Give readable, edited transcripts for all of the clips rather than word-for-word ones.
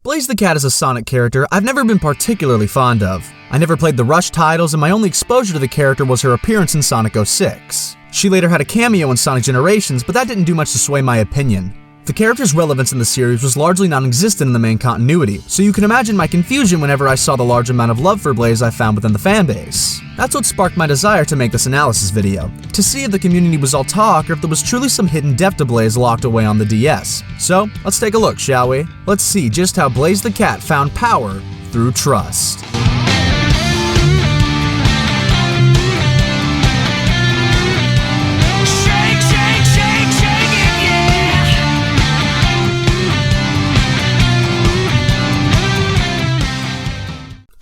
Blaze the Cat is a Sonic character I've never been particularly fond of. I never played the Rush titles, and my only exposure to the character was her appearance in Sonic 06. She later had a cameo in Sonic Generations, but that didn't do much to sway my opinion. The character's relevance in the series was largely non-existent in the main continuity, so you can imagine my confusion whenever I saw the large amount of love for Blaze I found within the fanbase. That's what sparked my desire to make this analysis video, to see if the community was all talk or if there was truly some hidden depth to Blaze locked away on the DS. So, let's take a look, shall we? Let's see just how Blaze the Cat found power through trust.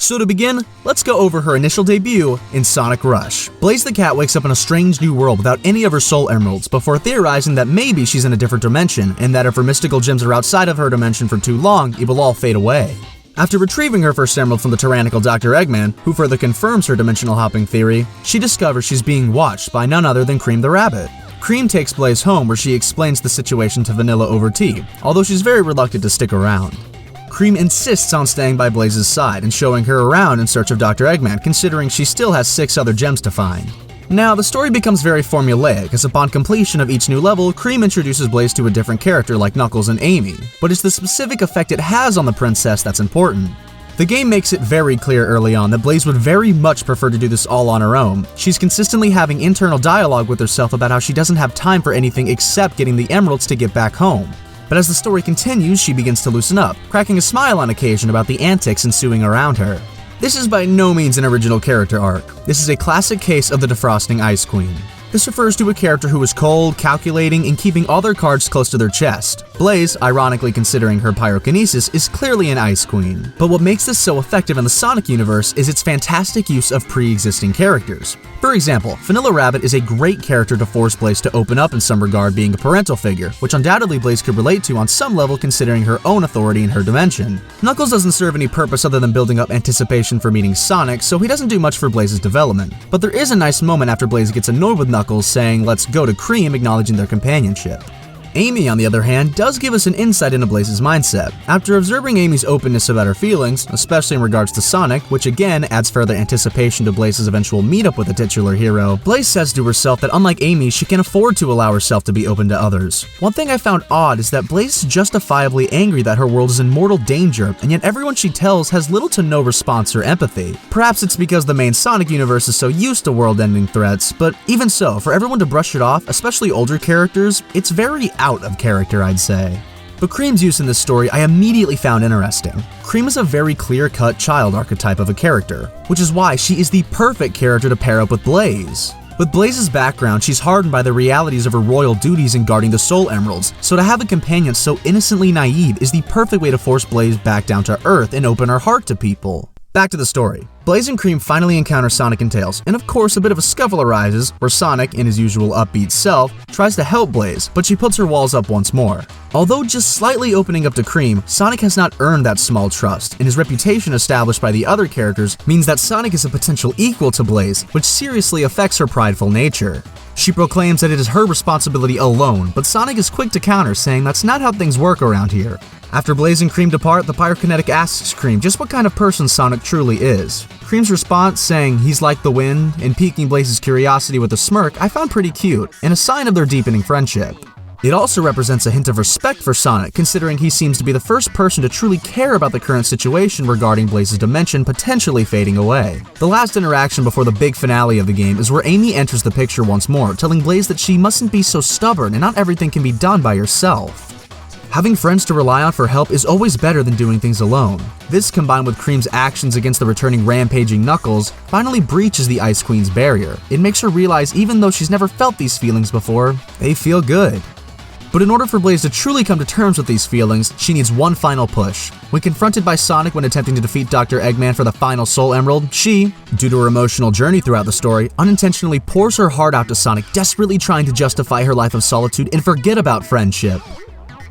So to begin, let's go over her initial debut in Sonic Rush. Blaze the Cat wakes up in a strange new world without any of her soul emeralds before theorizing that maybe she's in a different dimension and that if her mystical gems are outside of her dimension for too long, it will all fade away. After retrieving her first emerald from the tyrannical Dr. Eggman, who further confirms her dimensional hopping theory, she discovers she's being watched by none other than Cream the Rabbit. Cream takes Blaze home where she explains the situation to Vanilla over tea, although she's very reluctant to stick around. Cream insists on staying by Blaze's side and showing her around in search of Dr. Eggman, considering she still has 6 other gems to find. Now, the story becomes very formulaic, as upon completion of each new level, Cream introduces Blaze to a different character like Knuckles and Amy, but it's the specific effect it has on the princess that's important. The game makes it very clear early on that Blaze would very much prefer to do this all on her own. She's consistently having internal dialogue with herself about how she doesn't have time for anything except getting the emeralds to get back home. But as the story continues, she begins to loosen up, cracking a smile on occasion about the antics ensuing around her. This is by no means an original character arc. This is a classic case of the defrosting Ice Queen. This refers to a character who is cold, calculating, and keeping all their cards close to their chest. Blaze, ironically considering her pyrokinesis, is clearly an Ice Queen. But what makes this so effective in the Sonic universe is its fantastic use of pre-existing characters. For example, Vanilla Rabbit is a great character to force Blaze to open up in some regard, being a parental figure, which undoubtedly Blaze could relate to on some level considering her own authority in her dimension. Knuckles doesn't serve any purpose other than building up anticipation for meeting Sonic, so he doesn't do much for Blaze's development. But there is a nice moment after Blaze gets annoyed with Knuckles saying, "Let's go," to Cream, acknowledging their companionship. Amy, on the other hand, does give us an insight into Blaze's mindset. After observing Amy's openness about her feelings, especially in regards to Sonic, which again adds further anticipation to Blaze's eventual meetup with the titular hero, Blaze says to herself that unlike Amy, she can afford to allow herself to be open to others. One thing I found odd is that Blaze is justifiably angry that her world is in mortal danger, and yet everyone she tells has little to no response or empathy. Perhaps it's because the main Sonic universe is so used to world-ending threats, but even so, for everyone to brush it off, especially older characters, it's very out of character, I'd say. But Cream's use in this story I immediately found interesting. Cream is a very clear-cut child archetype of a character, which is why she is the perfect character to pair up with Blaze. With Blaze's background, she's hardened by the realities of her royal duties in guarding the Soul Emeralds, so to have a companion so innocently naive is the perfect way to force Blaze back down to earth and open her heart to people. Back to the story. Blaze and Cream finally encounter Sonic and Tails, and of course a bit of a scuffle arises where Sonic, in his usual upbeat self, tries to help Blaze, but she puts her walls up once more. Although just slightly opening up to Cream, Sonic has not earned that small trust, and his reputation established by the other characters means that Sonic is a potential equal to Blaze, which seriously affects her prideful nature. She proclaims that it is her responsibility alone, but Sonic is quick to counter, saying that's not how things work around here. After Blaze and Cream depart, the Pyrokinetic asks Cream just what kind of person Sonic truly is. Cream's response, saying he's like the wind, and piquing Blaze's curiosity with a smirk, I found pretty cute, and a sign of their deepening friendship. It also represents a hint of respect for Sonic, considering he seems to be the first person to truly care about the current situation regarding Blaze's dimension potentially fading away. The last interaction before the big finale of the game is where Amy enters the picture once more, telling Blaze that she mustn't be so stubborn and not everything can be done by yourself. Having friends to rely on for help is always better than doing things alone. This, combined with Cream's actions against the returning rampaging Knuckles, finally breaches the Ice Queen's barrier. It makes her realize even though she's never felt these feelings before, they feel good. But in order for Blaze to truly come to terms with these feelings, she needs one final push. When confronted by Sonic when attempting to defeat Dr. Eggman for the final Soul Emerald, she, due to her emotional journey throughout the story, unintentionally pours her heart out to Sonic, desperately trying to justify her life of solitude and forget about friendship.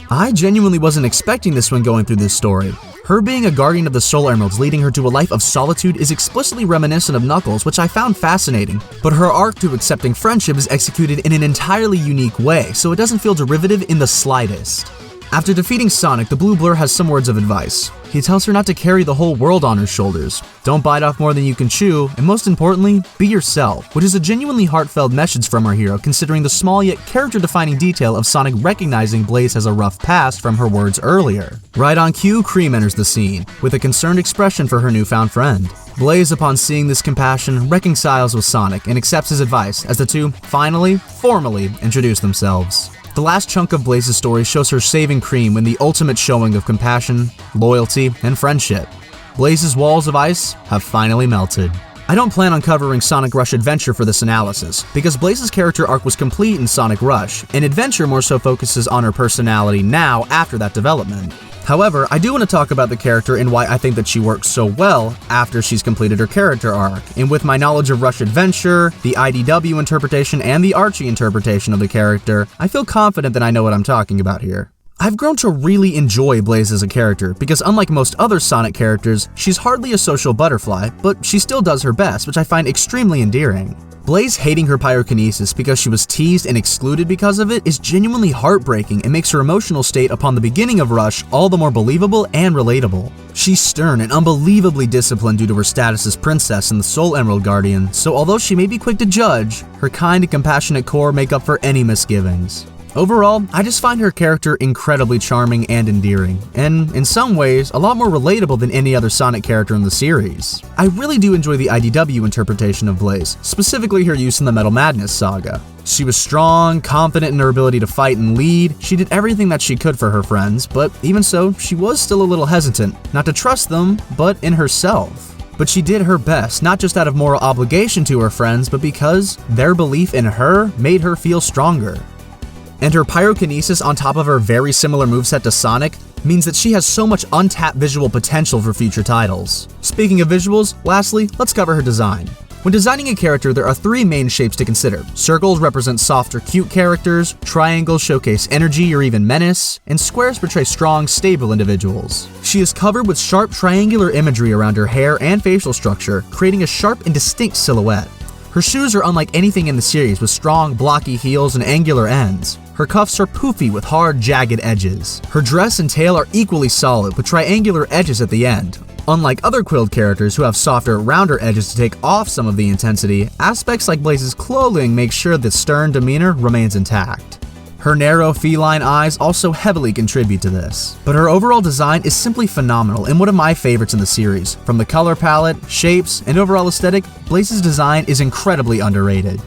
I genuinely wasn't expecting this when going through this story. Her being a guardian of the Soul Emeralds leading her to a life of solitude is explicitly reminiscent of Knuckles, which I found fascinating, but her arc to accepting friendship is executed in an entirely unique way, so it doesn't feel derivative in the slightest. After defeating Sonic, the blue blur has some words of advice. He tells her not to carry the whole world on her shoulders, don't bite off more than you can chew, and most importantly, be yourself, which is a genuinely heartfelt message from our hero considering the small yet character-defining detail of Sonic recognizing Blaze has a rough past from her words earlier. Right on cue, Cream enters the scene, with a concerned expression for her newfound friend. Blaze, upon seeing this compassion, reconciles with Sonic and accepts his advice as the two finally, formally introduce themselves. The last chunk of Blaze's story shows her saving Cream in the ultimate showing of compassion, loyalty, and friendship. Blaze's walls of ice have finally melted. I don't plan on covering Sonic Rush Adventure for this analysis, because Blaze's character arc was complete in Sonic Rush, and Adventure more so focuses on her personality now after that development. However, I do want to talk about the character and why I think that she works so well after she's completed her character arc, and with my knowledge of Rush Adventure, the IDW interpretation, and the Archie interpretation of the character, I feel confident that I know what I'm talking about here. I've grown to really enjoy Blaze as a character because unlike most other Sonic characters, she's hardly a social butterfly, but she still does her best, which I find extremely endearing. Blaze hating her pyrokinesis because she was teased and excluded because of it is genuinely heartbreaking and makes her emotional state upon the beginning of Rush all the more believable and relatable. She's stern and unbelievably disciplined due to her status as princess and the Soul Emerald Guardian, so although she may be quick to judge, her kind and compassionate core make up for any misgivings. Overall, I just find her character incredibly charming and endearing, and in some ways, a lot more relatable than any other Sonic character in the series. I really do enjoy the IDW interpretation of Blaze, specifically her use in the Metal Madness saga. She was strong, confident in her ability to fight and lead, she did everything that she could for her friends, but even so, she was still a little hesitant, not to trust them, but in herself. But she did her best, not just out of moral obligation to her friends, but because their belief in her made her feel stronger. And her pyrokinesis on top of her very similar moveset to Sonic means that she has so much untapped visual potential for future titles. Speaking of visuals, lastly, let's cover her design. When designing a character, there are three main shapes to consider. Circles represent softer, cute characters, triangles showcase energy or even menace, and squares portray strong, stable individuals. She is covered with sharp triangular imagery around her hair and facial structure, creating a sharp and distinct silhouette. Her shoes are unlike anything in the series with strong, blocky heels and angular ends. Her cuffs are poofy with hard, jagged edges. Her dress and tail are equally solid with triangular edges at the end. Unlike other Quilled characters who have softer, rounder edges to take off some of the intensity, aspects like Blaze's clothing make sure the stern demeanor remains intact. Her narrow, feline eyes also heavily contribute to this. But her overall design is simply phenomenal and one of my favorites in the series. From the color palette, shapes, and overall aesthetic, Blaze's design is incredibly underrated.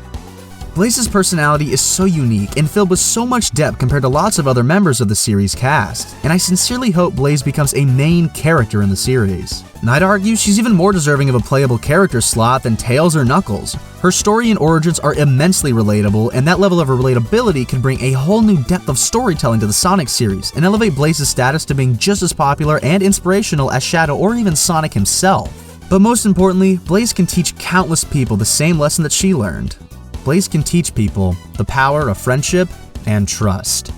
Blaze's personality is so unique and filled with so much depth compared to lots of other members of the series cast, and I sincerely hope Blaze becomes a main character in the series. And I'd argue she's even more deserving of a playable character slot than Tails or Knuckles. Her story and origins are immensely relatable, and that level of relatability can bring a whole new depth of storytelling to the Sonic series and elevate Blaze's status to being just as popular and inspirational as Shadow or even Sonic himself. But most importantly, Blaze can teach countless people the same lesson that she learned. Blaze can teach people the power of friendship and trust.